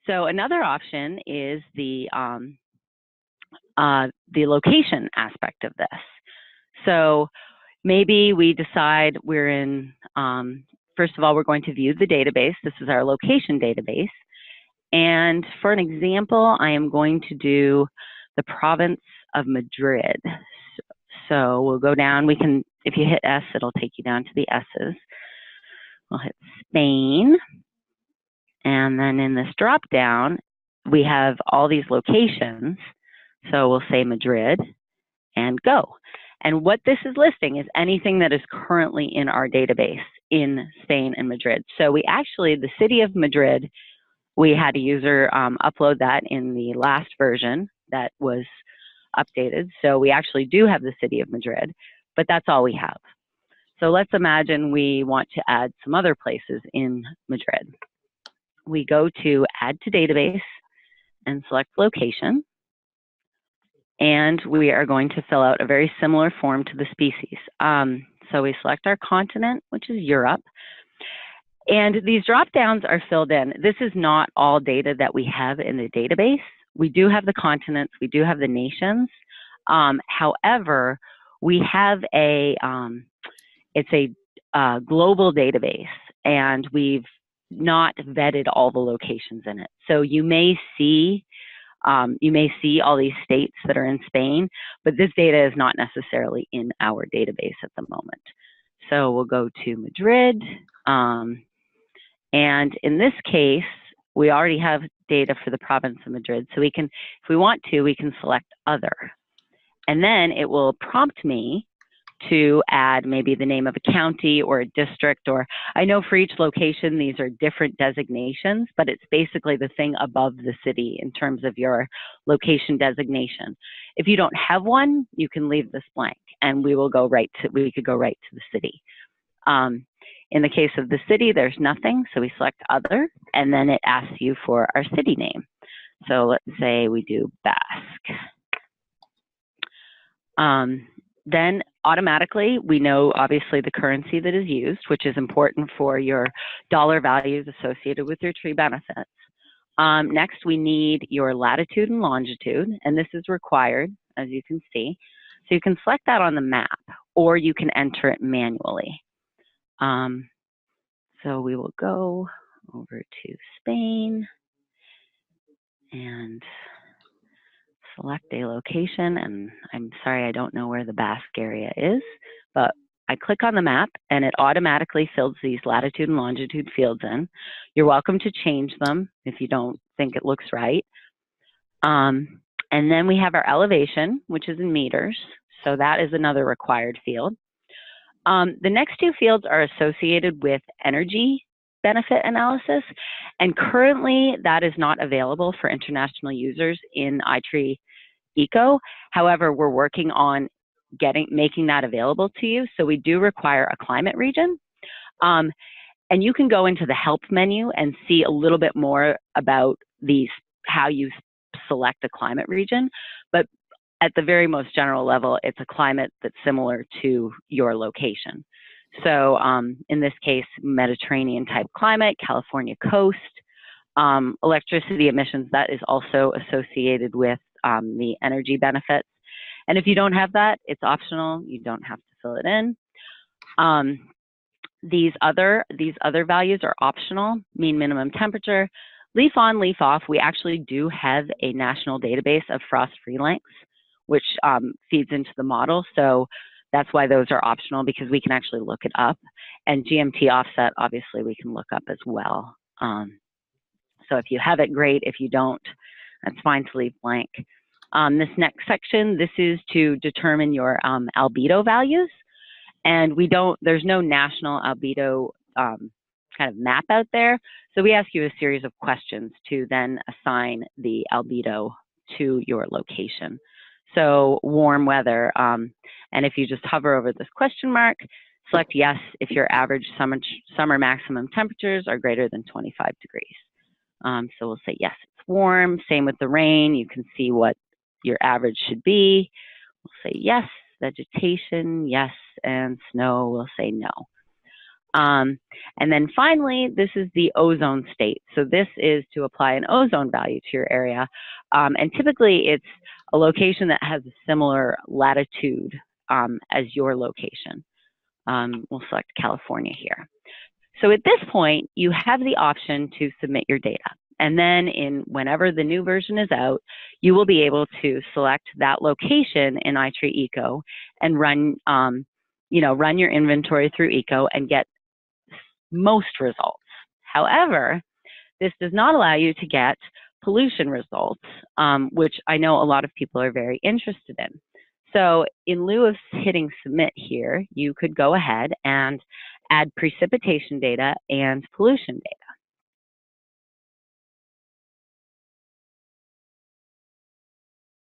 So another option is the location aspect of this. So maybe we decide we're in, first of all, we're going to view the database. This is our location database. And for an example, I am going to do the province of Madrid. So we'll go down, we can, if you hit S, it'll take you down to the S's. We'll hit Spain. And then in this drop down, we have all these locations. So we'll say Madrid and go. And what this is listing is anything that is currently in our database in Spain and Madrid. So we actually, the city of Madrid, we had a user upload that in the last version that was updated. So we actually do have the city of Madrid, but that's all we have. So let's imagine we want to add some other places in Madrid. We go to Add to Database and select Location. And we are going to fill out a very similar form to the species. So we select our continent, which is Europe. And these drop downs are filled in. This is not all data that we have in the database. We do have the continents, we do have the nations. However, we have it's a global database, and we've not vetted all the locations in it. So you may see all these states that are in Spain, but this data is not necessarily in our database at the moment. So we'll go to Madrid. And in this case, we already have data for the province of Madrid. So we can, if we want to, we can select Other. And then it will prompt me to add maybe the name of a county or a district, or I know for each location, these are different designations, but it's basically the thing above the city in terms of your location designation. If you don't have one, you can leave this blank and we could go right to the city. In the case of the city, there's nothing, so we select Other, and then it asks you for our city name. So let's say we do Basque. Then automatically, we know obviously the currency that is used, which is important for your dollar values associated with your tree benefits. Next, we need your latitude and longitude, and this is required, as you can see. So you can select that on the map, or you can enter it manually. So we will go over to Spain and select a location, and I'm sorry, I don't know where the Basque area is, but I click on the map and it automatically fills these latitude and longitude fields in. You're welcome to change them if you don't think it looks right. And then we have our elevation, which is in meters. So that is another required field. The next two fields are associated with energy benefit analysis, and currently that is not available for international users in iTree Eco. However, we're working on making that available to you. So we do require a climate region. And you can go into the help menu and see a little bit more about how you select a climate region. But at the very most general level, it's a climate that's similar to your location. So in this case, Mediterranean type climate, California coast, electricity emissions, that is also associated with the energy benefits. And if you don't have that, it's optional. You don't have to fill it in. These other values are optional: mean minimum temperature, leaf on, leaf off. We actually do have a national database of frost-free lengths, which feeds into the model. So that's why those are optional, because we can actually look it up. And GMT offset, obviously, we can look up as well. So if you have it, great. If you don't, that's fine to leave blank. This next section, this is to determine your albedo values. And there's no national albedo kind of map out there. So we ask you a series of questions to then assign the albedo to your location. So warm weather, and if you just hover over this question mark, select yes if your average summer maximum temperatures are greater than 25 degrees. So we'll say yes, it's warm. Same with the rain. You can see what your average should be. We'll say yes. Vegetation, yes, and snow, we'll say no. And then finally, this is the ozone state. So this is to apply an ozone value to your area. And typically it's a location that has a similar latitude as your location. We'll select California here. So at this point, you have the option to submit your data. And then whenever the new version is out, you will be able to select that location in iTree Eco and run your inventory through Eco and get most results. However, this does not allow you to get pollution results, which I know a lot of people are very interested in. So in lieu of hitting submit here, you could go ahead and add precipitation data and pollution data.